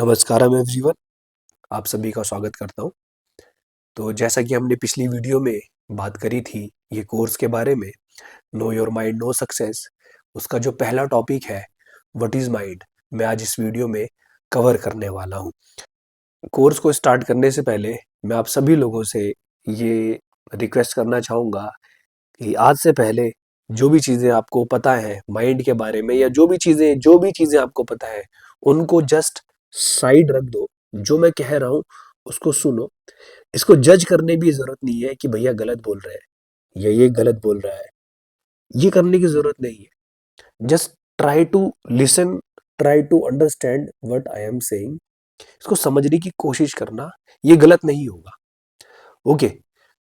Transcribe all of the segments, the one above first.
नमस्कारम everyone. आप सभी का स्वागत करता हूँ। तो जैसा कि हमने पिछली वीडियो में बात करी थी ये कोर्स के बारे में, know your mind know success, उसका जो पहला टॉपिक है व्हाट इज माइंड, मैं आज इस वीडियो में कवर करने वाला हूँ। कोर्स को स्टार्ट करने से पहले मैं आप सभी लोगों से ये रिक्वेस्ट करना चाहूँगा कि आज से पहले जो भी चीज़ें आपको पता है माइंड के बारे में, या जो भी चीज़ें आपको पता है, उनको जस्ट साइड रख दो। जो मैं कह रहा हूँ उसको सुनो। इसको जज करने की ज़रूरत नहीं है कि भैया गलत बोल रहे हैं या ये गलत बोल रहा है, ये करने की ज़रूरत नहीं है। Just try to listen, try to understand what I am saying. इसको समझने की कोशिश करना, ये गलत नहीं होगा। ओके,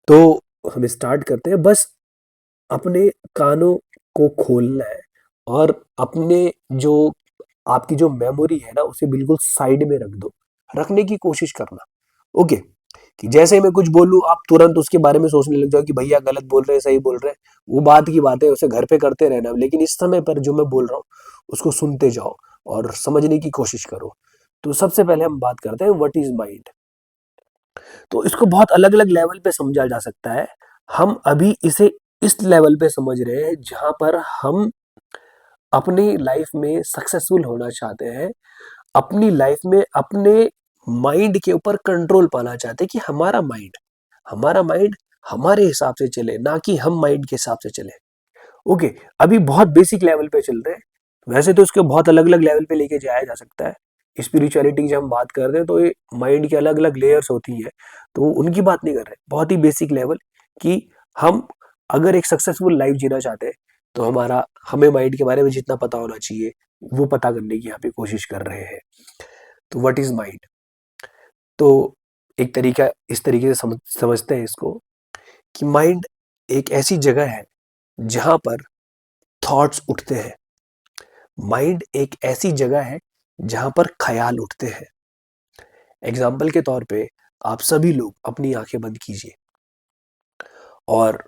तो हम स्टार्ट करते हैं। बस अपने कानों को खोलना है और अपने जो आपकी जो मेमोरी है ना, उसे बिल्कुल साइड में रख दो, रखने की कोशिश करना। ओके, कि जैसे ही मैं कुछ बोलूं आप तुरंत उसके बारे में सोचने लग जाओ कि भैया गलत बोल रहे हैं सही बोल रहे हैं, वो बात की बात है, उसे घर पे करते रहना। लेकिन इस समय पर जो मैं बोल रहा हूँ उसको सुनते जाओ और समझने की कोशिश करो। तो सबसे पहले हम बात करते हैं व्हाट इज माइंड। तो इसको बहुत अलग अलग लेवल पे समझा जा सकता है। हम अभी इसे इस लेवल पे समझ रहे हैं जहां पर हम अपनी लाइफ में सक्सेसफुल होना चाहते हैं, अपनी लाइफ में अपने माइंड के ऊपर कंट्रोल पाना चाहते हैं कि हमारा माइंड हमारे हिसाब से चले, ना कि हम माइंड के हिसाब से चले। ओके, अभी बहुत बेसिक लेवल पे चल रहे हैं। वैसे तो इसको बहुत अलग अलग लेवल पे लेके जाया जा सकता है। स्पिरिचुअलिटी की जब हम बात करते हैं तो ये माइंड की अलग अलग लेयर्स होती है, तो उनकी बात नहीं कर रहे। बहुत ही बेसिक लेवल कि हम अगर एक सक्सेसफुल लाइफ जीना चाहते हैं तो हमें माइंड के बारे में जितना पता होना चाहिए वो पता करने की यहाँ पे कोशिश कर रहे हैं। तो व्हाट इज माइंड? तो एक तरीका इस तरीके से समझते हैं इसको कि माइंड एक ऐसी जगह है जहां पर थॉट्स उठते हैं। माइंड एक ऐसी जगह है जहां पर ख्याल उठते हैं। एग्जाम्पल के तौर पे आप सभी लोग अपनी आंखें बंद कीजिए और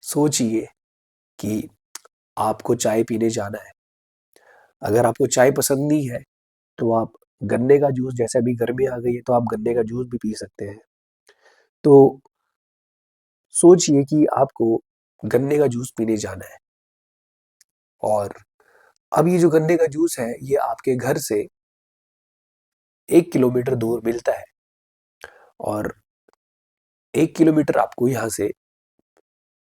सोचिए कि आपको चाय पीने जाना है। अगर आपको चाय पसंद नहीं है तो आप गन्ने का जूस, जैसे अभी गर्मी आ गई है तो आप गन्ने का जूस भी पी सकते हैं। तो सोचिए कि आपको गन्ने का जूस पीने जाना है, और अब ये जो गन्ने का जूस है ये आपके घर से 1 किलोमीटर दूर मिलता है। और 1 किलोमीटर आपको यहाँ से,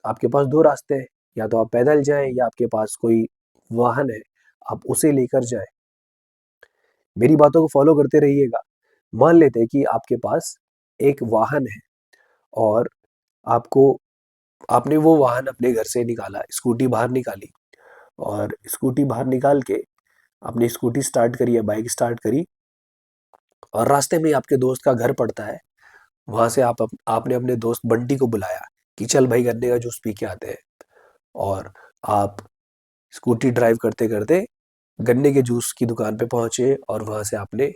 आपके पास दो रास्ते हैं, या तो आप पैदल जाएं या आपके पास कोई वाहन है आप उसे लेकर जाएं। मेरी बातों को फॉलो करते रहिएगा। मान लेते हैं कि आपके पास एक वाहन है और आपको आपने वो वाहन अपने घर से निकाला, स्कूटी बाहर निकाली, और स्कूटी बाहर निकाल के आपने स्कूटी स्टार्ट करी या बाइक स्टार्ट करी, और रास्ते में ही आपके दोस्त का घर पड़ता है। वहां से आपने अपने दोस्त बंटी को बुलाया कि चल भाई गन्ने का जूस पी के आते हैं। और आप स्कूटी ड्राइव करते करते गन्ने के जूस की दुकान पे पहुंचे और वहां से आपने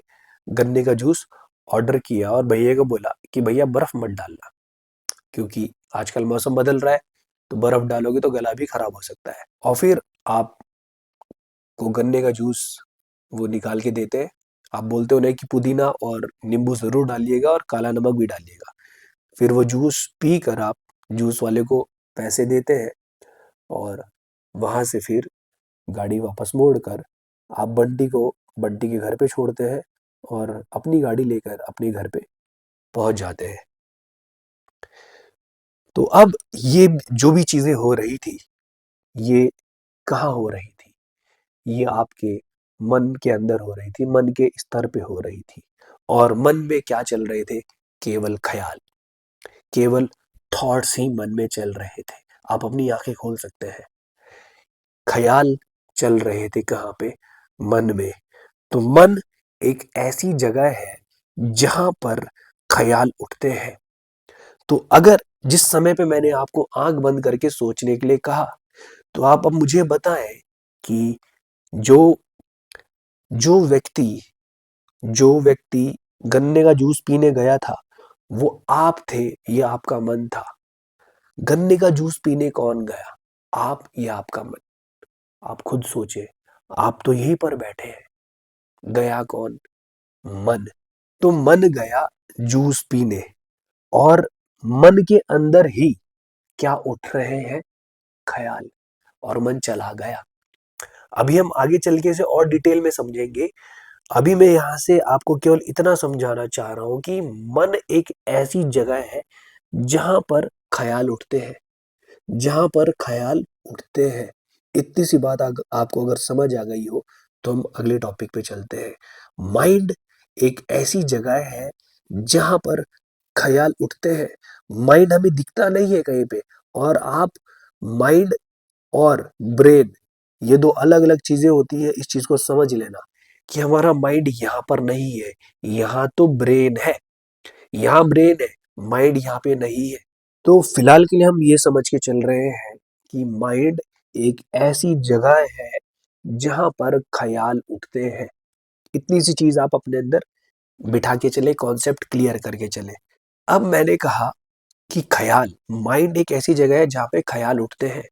गन्ने का जूस ऑर्डर किया और भैया को बोला कि भैया बर्फ मत डालना, क्योंकि आजकल मौसम बदल रहा है, तो बर्फ डालोगे तो गला भी खराब हो सकता है। और फिर आपको गन्ने का जूस वो निकाल के देते हैं। आप बोलते हो उन्हें कि पुदीना और नींबू जरूर डालिएगा और काला नमक भी डालिएगा। फिर वो जूस पी कर आप जूस वाले को पैसे देते हैं, और वहां से फिर गाड़ी वापस मोड़कर आप बंटी के घर पे छोड़ते हैं और अपनी गाड़ी लेकर अपने घर पे पहुंच जाते हैं। तो अब ये जो भी चीजें हो रही थी, ये कहाँ हो रही थी? ये आपके मन के अंदर हो रही थी, मन के स्तर पे हो रही थी। और मन में क्या चल रहे थे? केवल ख्याल, केवल थॉट्स ही मन में चल रहे थे। आप अपनी आंखें खोल सकते हैं। ख्याल चल रहे थे कहाँ पे? मन में। तो मन एक ऐसी जगह है जहां पर ख्याल उठते हैं। तो अगर जिस समय पे मैंने आपको आंख बंद करके सोचने के लिए कहा, तो आप अब मुझे बताएं कि जो जो व्यक्ति जो व्यक्ति गन्ने का जूस पीने गया था, वो आप थे या आपका मन था? गन्ने का जूस पीने कौन गया, आप या आपका मन? आप खुद सोचे। आप तो यहीं पर बैठे हैं। गया कौन? मन। तो मन गया जूस पीने, और मन के अंदर ही क्या उठ रहे हैं? ख्याल। और मन चला गया। अभी हम आगे चल के इसे और डिटेल में समझेंगे। अभी मैं यहाँ से आपको केवल इतना समझाना चाह रहा हूँ कि मन एक ऐसी जगह है जहाँ पर ख्याल उठते हैं, जहाँ पर ख्याल उठते हैं। इतनी सी बात आपको अगर समझ आ गई हो तो हम अगले टॉपिक पे चलते हैं। माइंड एक ऐसी जगह है जहाँ पर ख्याल उठते हैं। माइंड हमें दिखता नहीं है कहीं पे। और आप माइंड और ब्रेन, ये दो अलग अलग चीजें होती है। इस चीज को समझ लेना कि हमारा माइंड यहाँ पर नहीं है, यहाँ तो ब्रेन है। यहाँ ब्रेन है, माइंड यहाँ पे नहीं है। तो फिलहाल के लिए हम ये समझ के चल रहे हैं कि माइंड एक ऐसी जगह है जहां पर ख्याल उठते हैं। इतनी सी चीज आप अपने अंदर बिठा के चले, कॉन्सेप्ट क्लियर करके चले। अब मैंने कहा कि ख्याल, माइंड एक ऐसी जगह है जहां पे ख्याल उठते हैं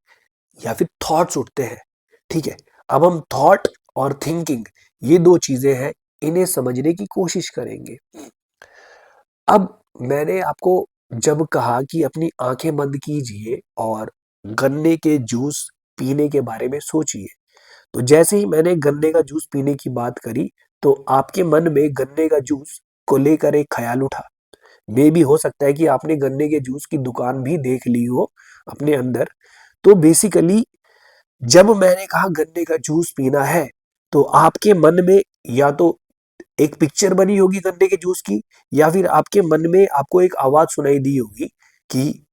या फिर थॉट्स उठते हैं। ठीक है, अब हम थॉट और थिंकिंग, ये दो चीजें हैं, इन्हें समझने की कोशिश करेंगे। अब मैंने आपको जब कहा कि अपनी आंखें बंद कीजिए और गन्ने के जूस पीने के बारे में सोचिए, तो जैसे ही मैंने गन्ने का जूस पीने की बात करी, तो आपके मन में गन्ने का जूस को लेकर एक ख्याल उठा। मे भी हो सकता है कि आपने गन्ने के जूस की दुकान भी देख ली हो अपने अंदर। तो बेसिकली जब मैंने कहा गन्ने का जूस पीना है, तो आपके मन में या तो एक पिक्चर बनी होगी गन्ने के जूस की, या फिर आपके मन में आपको एक आवाज सुनाई दी होगी कि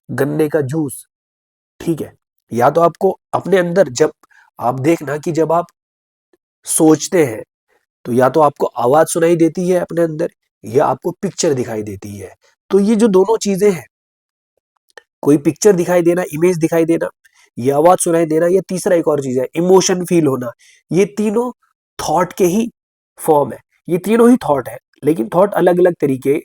गन्ने का जूस। ठीक है, या तो आपको अपने अंदर, जब आप देखना कि जब आप सोचते हैं तो या तो आपको आवाज सुनाई देती है अपने अंदर, या आपको पिक्चर दिखाई देती है। तो ये जो दोनों चीजें हैं, कोई पिक्चर दिखाई देना, इमेज दिखाई देना, ये आवाज सुनाई देना, या तीसरा एक और चीज है इमोशन फील होना, ये तीनों थॉट के ही फॉर्म है। ये तीनों ही थॉट है, लेकिन थॉट अलग अलग तरीके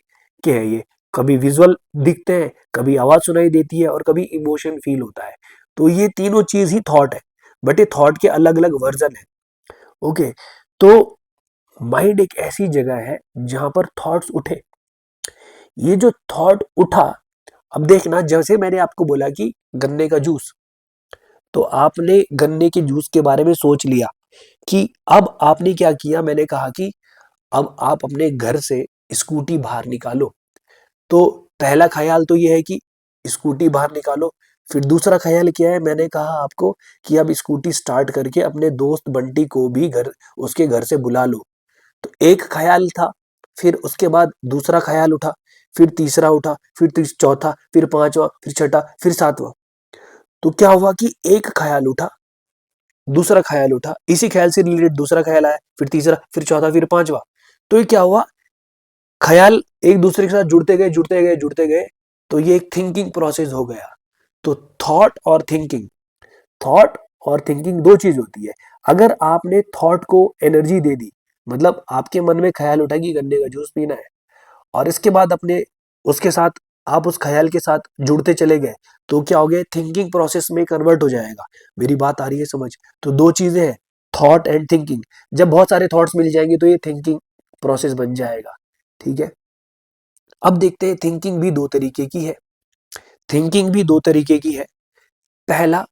के हैं। ये कभी विजुअल दिखते हैं, कभी आवाज सुनाई देती है, और कभी इमोशन फील होता है। तो ये तीनों चीज ही थॉट है, बट ये थॉट के अलग अलग वर्जन है। ओके, तो माइंड एक ऐसी जगह है जहां पर थॉट्स उठे। ये जो थॉट उठा, अब देखना, जैसे मैंने आपको बोला कि गन्ने का जूस, तो आपने गन्ने के जूस के बारे में सोच लिया कि अब आपने क्या किया, मैंने कहा कि अब आप अपने घर से स्कूटी बाहर निकालो। तो पहला ख्याल तो ये है कि स्कूटी बाहर निकालो। फिर दूसरा ख्याल क्या है, मैंने कहा आपको कि अब स्कूटी स्टार्ट करके अपने दोस्त बंटी को भी घर, उसके घर से बुला लो। तो एक ख्याल था, फिर उसके बाद दूसरा ख्याल उठा, फिर तीसरा उठा, फिर चौथा, फिर पांचवा, फिर छठा, फिर सातवां। तो क्या हुआ कि एक ख्याल उठा, दूसरा ख्याल उठा, इसी ख्याल से रिलेटेड दूसरा ख्याल आया, फिर तीसरा, फिर चौथा, फिर पांचवा। तो ये क्या हुआ, ख्याल एक दूसरे के साथ जुड़ते गए, जुड़ते गए, जुड़ते गए। तो ये एक थिंकिंग प्रोसेस हो गया। तो थॉट और थिंकिंग, थॉट और थिंकिंग दो चीज होती है। अगर आपने थॉट को एनर्जी दे दी, मतलब आपके मन में ख्याल उठा कि गन्ने का जूस पीना है, और इसके बाद अपने उसके साथ आप उस ख्याल के साथ जुड़ते चले गए, तो क्या हो गया, थिंकिंग प्रोसेस में कन्वर्ट हो जाएगा। मेरी बात आ रही है समझ? तो दो चीजें हैं, थॉट एंड थिंकिंग। जब बहुत सारे थॉट्स मिल जाएंगे तो ये थिंकिंग प्रोसेस बन जाएगा। ठीक है, अब देखते हैं थिंकिंग भी दो तरीके की है। थिंकिंग भी दो तरीके की है। पहला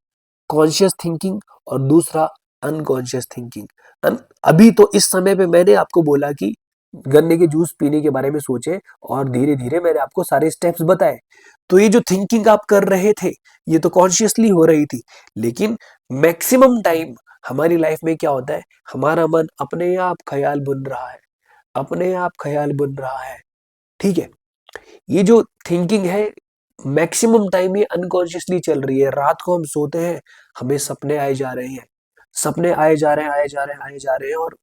कॉन्शियस थिंकिंग, और दूसरा अनकॉन्शियस थिंकिंग। अभी तो इस समय पे मैंने आपको बोला कि गन्ने के जूस पीने के बारे में सोचे, और धीरे धीरे मैंने आपको सारे स्टेप्स बताए। तो ये जो थिंकिंग आप कर रहे थे, ये तो कॉन्शियसली हो रही थी। लेकिन मैक्सिमम टाइम हमारी लाइफ में क्या होता है, हमारा मन अपने आप ख्याल बुन रहा है, अपने आप ख्याल बुन रहा है। ठीक है, ये जो थिंकिंग है, मैक्सिमम टाइम ये अनकॉन्शियसली चल रही है। रात को हम सोते हैं, हमें सपने आए जा रहे हैं, सपने आए जा रहे हैं, आए जा रहे हैं, आए जा रहे हैं, और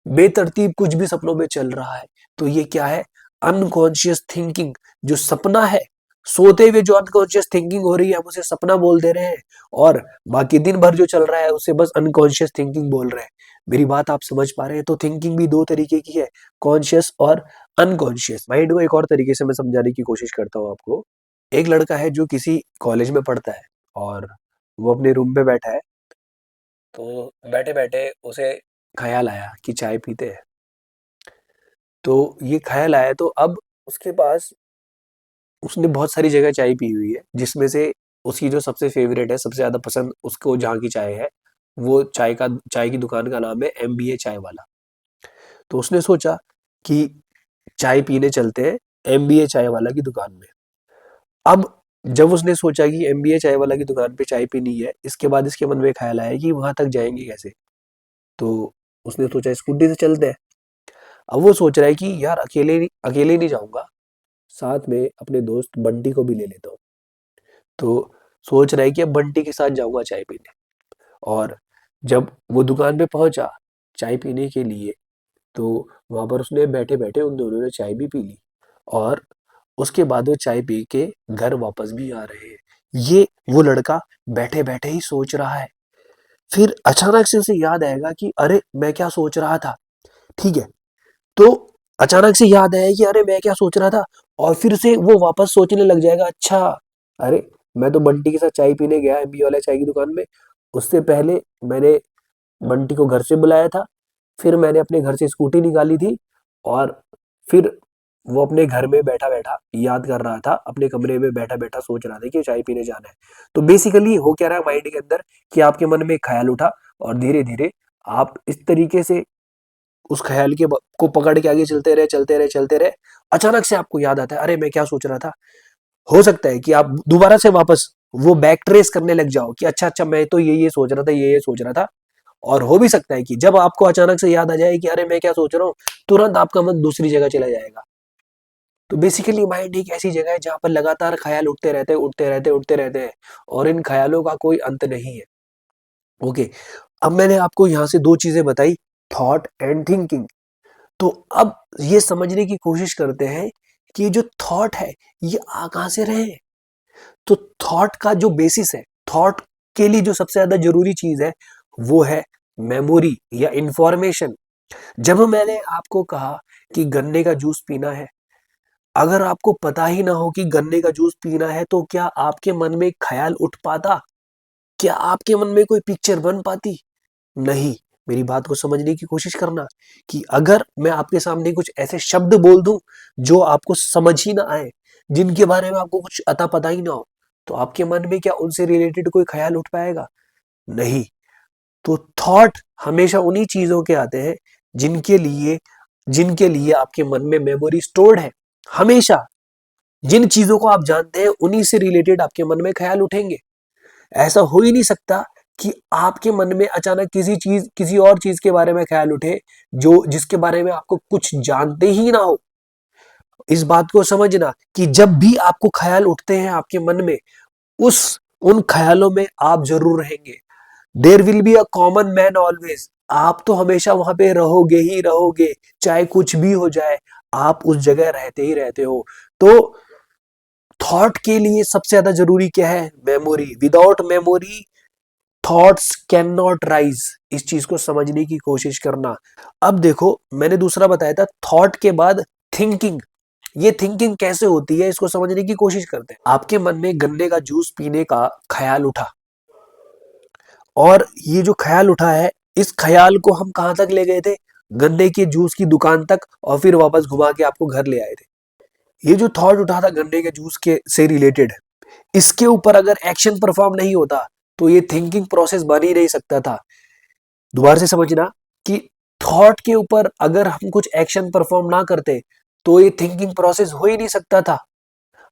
बेतरतीब कुछ भी सपनों में चल रहा है। तो ये क्या है, अनकॉन्शियस थिंकिंग। जो सपना है, सोते हुए जो अनकॉन्शियस थिंकिंग हो रही है, हम उसे सपना बोल दे रहे हैं, और बाकी दिन भर जो चल रहा है उसे बस अनकॉन्शियस थिंकिंग बोल रहे हैं। मेरी बात आप समझ पा रहे हैं? तो थिंकिंग भी दो तरीके की है, कॉन्शियस और अनकॉन्शियस। माइंड को एक और तरीके से मैं समझाने की कोशिश करता हूँ आपको। एक लड़का है जो किसी कॉलेज में पढ़ता है, और वो अपने रूम पे बैठा है। तो बैठे बैठे उसे ख्याल आया कि चाय पीते हैं। तो ये ख्याल आया, तो अब उसके पास उसने बहुत सारी जगह चाय पी हुई है, जिसमें से उसकी जो सबसे फेवरेट है, सबसे ज़्यादा पसंद उसको जहाँ की चाय है, वो चाय की दुकान का नाम है एमबीए चाय वाला। तो उसने सोचा कि चाय पीने चलते हैं एमबीए चाय वाला की दुकान में। अब जब उसने सोचा कि एमबीए चाय वाला की दुकान पे चाय पीनी है, इसके बाद इसके मन में ख्याल आया कि वहां तक जाएंगे कैसे। तो उसने सोचा स्कूटी से चलते हैं। अब वो सोच रहा है कि यार अकेले नहीं जाऊंगा, साथ में अपने दोस्त बंटी को भी ले लेता हूँ। तो सोच रहा है कि अब बंटी के साथ जाऊंगा चाय पीने। और जब वो दुकान पे पहुंचा चाय पीने के लिए, तो वहां पर उसने बैठे बैठे उन दोनों ने चाय भी पी ली। और उसके बाद वो चाय पी के घर वापस भी आ रहे हैं। ये वो लड़का बैठे बैठे ही सोच रहा है। फिर अचानक से उसे याद आएगा कि अरे मैं क्या सोच रहा था। ठीक है, तो अचानक से याद आया कि अरे मैं क्या सोच रहा था। और फिर से वो वापस सोचने लग जाएगा, अच्छा अरे मैं तो बंटी के साथ चाय पीने गया एमबी वाला चाय की दुकान में। उससे पहले मैंने बंटी को घर से बुलाया था, फिर मैंने अपने घर से स्कूटी निकाली थी। और फिर वो अपने घर में बैठा बैठा याद कर रहा था, अपने कमरे में बैठा बैठा सोच रहा था कि चाय पीने जाना है। तो बेसिकली हो क्या रहा है माइंड के अंदर, कि आपके मन में एक ख्याल उठा और धीरे धीरे आप इस तरीके से उस ख्याल को पकड़ के आगे चलते रहे चलते रहे चलते रहे। अचानक से आपको याद आता है, अरे मैं क्या सोच रहा था। हो सकता है कि आप दोबारा से वापस वो बैक ट्रेस करने लग जाओ कि अच्छा अच्छा मैं तो ये सोच रहा था, ये सोच रहा था। और हो भी सकता है कि जब आपको अचानक से याद आ जाए कि अरे मैं क्या सोच रहा हूँ, तुरंत आपका मन दूसरी जगह चला जाएगा। तो बेसिकली माइंड एक ऐसी जगह है जहां पर लगातार ख्याल उठते रहते हैं, उठते रहते हैं, उठते रहते हैं। और इन ख्यालों का कोई अंत नहीं है। ओके, अब मैंने आपको यहाँ से दो चीजें बताई, थॉट एंड थिंकिंग। तो अब ये समझने की कोशिश करते हैं कि ये जो थॉट है ये आ कहां से रहे हैं। तो थॉट का जो बेसिस है, थॉट के लिए जो सबसे ज्यादा जरूरी चीज है, वो है मेमोरी या इंफॉर्मेशन। जब मैंने आपको कहा कि गन्ने का जूस पीना है, अगर आपको पता ही ना हो कि गन्ने का जूस पीना है, तो क्या आपके मन में ख्याल उठ पाता? क्या आपके मन में कोई पिक्चर बन पाती? नहीं। मेरी बात को समझने की कोशिश करना, कि अगर मैं आपके सामने कुछ ऐसे शब्द बोल दूं जो आपको समझ ही ना आए, जिनके बारे में आपको कुछ अता पता ही ना हो, तो आपके मन में क्या उनसे रिलेटेड कोई ख्याल उठ पाएगा? नहीं। तो थॉट हमेशा उन्हीं चीजों के आते हैं जिनके लिए जिनके लिए आपके मन में मेमोरी स्टोर्ड है। हमेशा जिन चीजों को आप जानते हैं उन्हीं से रिलेटेड आपके मन में ख्याल उठेंगे। ऐसा हो ही नहीं सकता कि आपके मन में अचानक किसी और चीज के बारे में ख्याल उठे, जो जिसके बारे में आपको कुछ जानते ही ना हो। इस बात को समझना कि जब भी आपको ख्याल उठते हैं आपके मन में, उस उन ख्यालों में आप जरूर रहेंगे। There will be a common man always. आप तो हमेशा वहां पे रहोगे ही रहोगे, चाहे कुछ भी हो जाए, आप उस जगह रहते ही रहते हो। तो थॉट के लिए सबसे ज्यादा जरूरी क्या है? Memory. Without memory thoughts can not rise. इस चीज को समझने की कोशिश करना। अब देखो, मैंने दूसरा बताया था थॉट के बाद थिंकिंग। ये थिंकिंग कैसे होती है, इसको समझने की कोशिश करते हैं। आपके मन में गन्ने का जूस पीने का ख्याल उठा, और ये जो ख्याल उठा है, इस ख्याल को हम कहां तक ले गए थे? गन्ने के जूस की दुकान तक, और फिर वापस घुमा के आपको घर ले आए थे। ये जो थॉट उठा था गन्ने के जूस के से रिलेटेड, इसके ऊपर अगर एक्शन परफॉर्म नहीं होता, तो ये थिंकिंग प्रोसेस बन ही नहीं सकता था। दोबारा से समझना कि थॉट के ऊपर अगर हम कुछ एक्शन परफॉर्म ना करते, तो ये थिंकिंग प्रोसेस हो ही नहीं सकता था।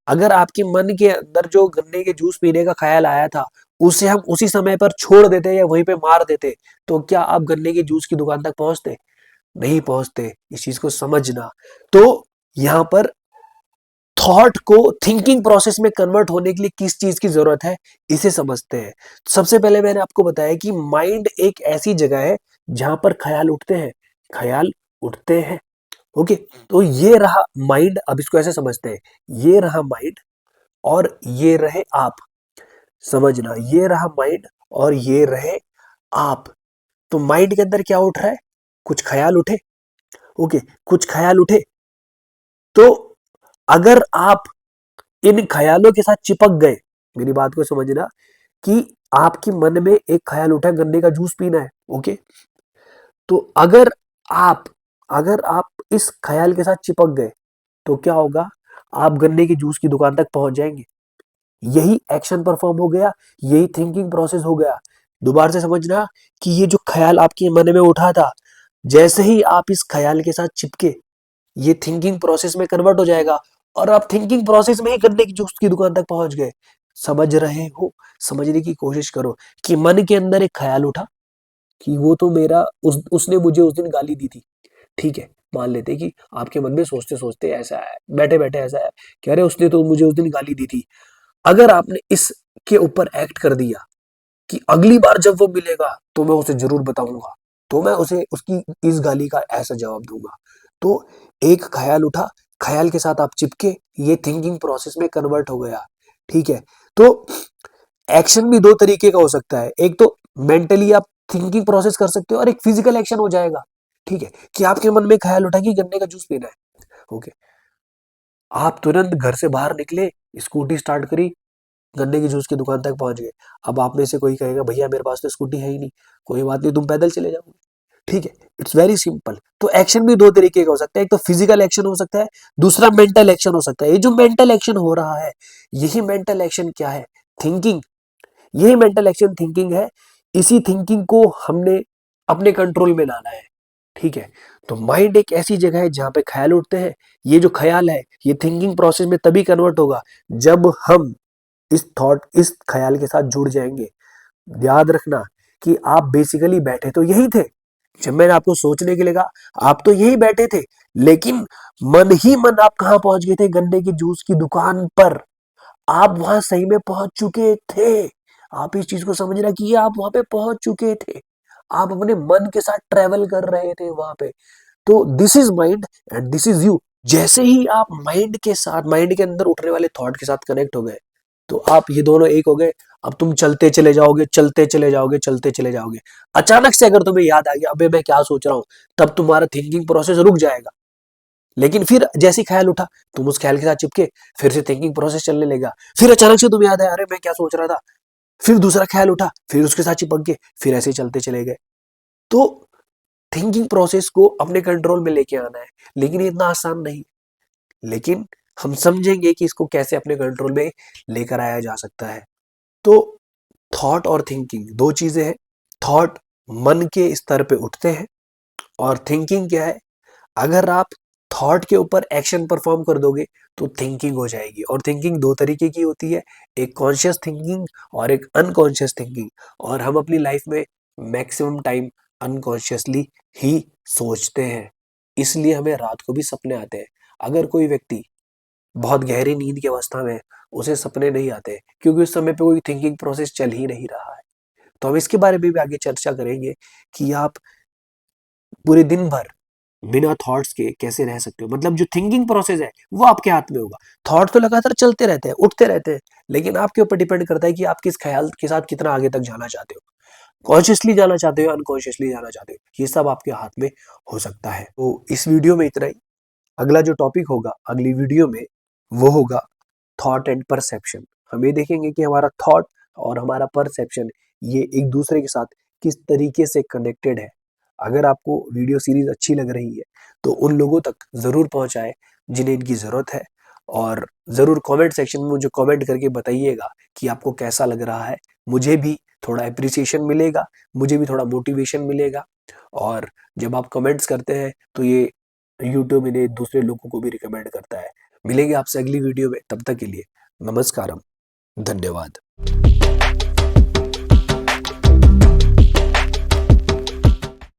अगर आपके मन के अंदर जो गन्ने के जूस पीने का ख्याल आया था, उसे हम उसी समय पर छोड़ देते या वहीं पे मार देते, तो क्या आप गन्ने के जूस की दुकान तक पहुंचते? नहीं पहुंचते। इस चीज को समझना। तो यहाँ पर थॉट को थिंकिंग प्रोसेस में कन्वर्ट होने के लिए किस चीज की जरूरत है, इसे समझते हैं। सबसे पहले मैंने आपको बताया कि माइंड एक ऐसी जगह है जहां पर ख्याल उठते हैं। ख्याल उठते हैं। ओके, तो ये रहा माइंड। अब इसको ऐसे समझते हैं, ये रहा माइंड और ये रहे आप। समझना, ये रहा माइंड और ये रहे आप। तो माइंड के अंदर क्या उठ रहा है? कुछ ख्याल उठे। ओके, कुछ ख्याल उठे। तो अगर आप इन ख्यालों के साथ चिपक गए, मेरी बात को समझना, कि आपके मन में एक ख्याल उठा गन्ने का जूस पीना है। ओके, तो अगर आप अगर आप इस ख्याल के साथ चिपक गए तो क्या होगा, आप गन्ने की जूस की दुकान तक पहुंच जाएंगे। यही एक्शन परफॉर्म हो गया, यही थिंकिंग प्रोसेस हो गया। दोबारा से समझना कि ये जो ख्याल आपके मन में उठा था, जैसे ही आप इस ख्याल के साथ चिपके, ये थिंकिंग प्रोसेस में कन्वर्ट हो जाएगा और आप थिंकिंग प्रोसेस में ही गन्ने की जूस की दुकान तक पहुंच गए। समझ रहे हो? समझने की कोशिश करो कि मन के अंदर एक ख्याल उठा कि वो तो मेरा उसने मुझे उस दिन गाली दी थी। ठीक है, मान लेते हैं कि आपके मन में सोचते-सोचते ऐसा है, बैठे-बैठे ऐसा है कि अरे उसने तो मुझे उस दिन गाली दी थी। अगर आपने इसके ऊपर एक्ट कर दिया कि अगली बार जब वो मिलेगा तो मैं उसे ज़रूर बताऊँगा, तो मैं उसे उसकी इस गाली का ऐसा जवाब दूँगा। तो एक ख़्याल उठा, ख़्याल के साथ आप चिपके, ये थिंकिंग प्रोसेस में कन्वर्ट हो गया, ठीक है? तो एक्शन भी 2 तरीके का हो सकता है। एक तो मेंटली आप थिंकिंग प्रोसेस कर सकते हो और एक फिजिकल एक्शन हो जाएगा, ठीक है? कि आपके मन में ख़्याल उठा कि गन्ने का जूस पीना है, ओके। आप तुरंत घर से बाहर निकले, स्कूटी स्टार्ट करी, गन्ने की जूस की दुकान तक पहुंच गए। अब आप में से कोई कहेगा भैया मेरे पास तो स्कूटी है ही नहीं, कोई बात नहीं तुम पैदल चले जाओगे, ठीक है। It's very simple. तो एक्शन भी 2 तरीके का हो सकता है, एक तो फिजिकल एक्शन हो सकता है, दूसरा मेंटल एक्शन हो सकता है। ये जो मेंटल एक्शन हो रहा है, यही मेंटल एक्शन क्या है? थिंकिंग। यही मेंटल एक्शन थिंकिंग है। इसी थिंकिंग को हमने अपने कंट्रोल में लाना है, ठीक है। तो माइंड एक ऐसी जगह है जहां पे ख्याल उठते हैं। ये जो ख्याल है, ये थिंकिंग प्रोसेस में तभी कन्वर्ट होगा जब हम इस ख्याल के साथ जुड़ जाएंगे। याद रखना कि आप बेसिकली बैठे तो यही थे। जब मैंने आपको सोचने के लिए कहा, आप तो यही बैठे थे, लेकिन मन ही मन आप कहां पहुंच गए थे? गन्ने की जूस की दुकान पर। आप वहां सही में पहुंच चुके थे। आप इस चीज को समझना कि आप वहां पे पहुंच चुके थे। आप अपने मन के साथ ट्रेवल कर रहे थे वहां पे। तो this is mind and this is you. जैसे ही आप माइंड के अंदर उठने वाले थॉट के साथ कनेक्ट हो गए, तो आप ये दोनों एक हो गए। अब तुम चलते चले जाओगे, चलते चले जाओगे, चलते चले जाओगे। अचानक से अगर तुम्हें याद आ गया अबे मैं क्या सोच रहा हूं, तब तुम्हारा थिंकिंग प्रोसेस रुक जाएगा। लेकिन फिर जैसे ही ख्याल उठा, तुम उस ख्याल के साथ चिपके, फिर से थिंकिंग प्रोसेस चलने लगा। फिर अचानक से तुम्हें याद आया अरे मैं क्या सोच रहा था, फिर दूसरा ख्याल उठा, फिर उसके साथ चिपक गए, फिर ऐसे ही चलते चले गए। तो थिंकिंग प्रोसेस को अपने कंट्रोल में लेके आना है, लेकिन ये इतना आसान नहीं। लेकिन हम समझेंगे कि इसको कैसे अपने कंट्रोल में लेकर आया जा सकता है। तो थॉट और थिंकिंग 2 चीजें हैं। थॉट मन के स्तर पे उठते हैं और थिंकिंग क्या है? अगर आप थॉट के ऊपर एक्शन परफॉर्म कर दोगे तो थिंकिंग हो जाएगी। और थिंकिंग 2 तरीके की होती है, एक कॉन्शियस थिंकिंग और एक अनकॉन्शियस थिंकिंग। और हम अपनी लाइफ में मैक्सिमम टाइम अनकॉन्शियसली ही सोचते हैं, इसलिए हमें रात को भी सपने आते हैं। अगर कोई व्यक्ति बहुत गहरी नींद की अवस्था में है, उसे सपने नहीं आते क्योंकि उस समय पे कोई थिंकिंग प्रोसेस चल ही नहीं रहा है। तो हम इसके बारे में भी आगे चर्चा करेंगे कि आप पूरे दिन भर बिना थॉट्स के कैसे रह सकते हो। मतलब जो थिंकिंग प्रोसेस है वो आपके हाथ में होगा। थॉट तो लगातार चलते रहते हैं, उठते रहते हैं, लेकिन आपके ऊपर डिपेंड करता है कि आप किस ख्याल के साथ कितना आगे तक जाना चाहते हो। कॉन्शियसली जाना चाहते हो, अनकॉन्शियसली जाना चाहते हो, ये सब आपके हाथ में हो सकता है। तो इस वीडियो में इतना ही। अगला जो टॉपिक होगा अगली वीडियो में, वो होगा थॉट एंड परसेप्शन। हम ये देखेंगे कि हमारा थॉट और हमारा परसेप्शन ये एक दूसरे के साथ किस तरीके से कनेक्टेड है। अगर आपको वीडियो सीरीज अच्छी लग रही है तो उन लोगों तक ज़रूर पहुंचाएं जिन्हें इनकी ज़रूरत है। और ज़रूर कमेंट सेक्शन में मुझे कमेंट करके बताइएगा कि आपको कैसा लग रहा है। मुझे भी थोड़ा अप्रिसिएशन मिलेगा, मुझे भी थोड़ा मोटिवेशन मिलेगा। और जब आप कमेंट्स करते हैं तो ये यूट्यूब इन्हें दूसरे लोगों को भी रिकमेंड करता है। मिलेंगे आपसे अगली वीडियो में, तब तक के लिए नमस्कारम, धन्यवाद।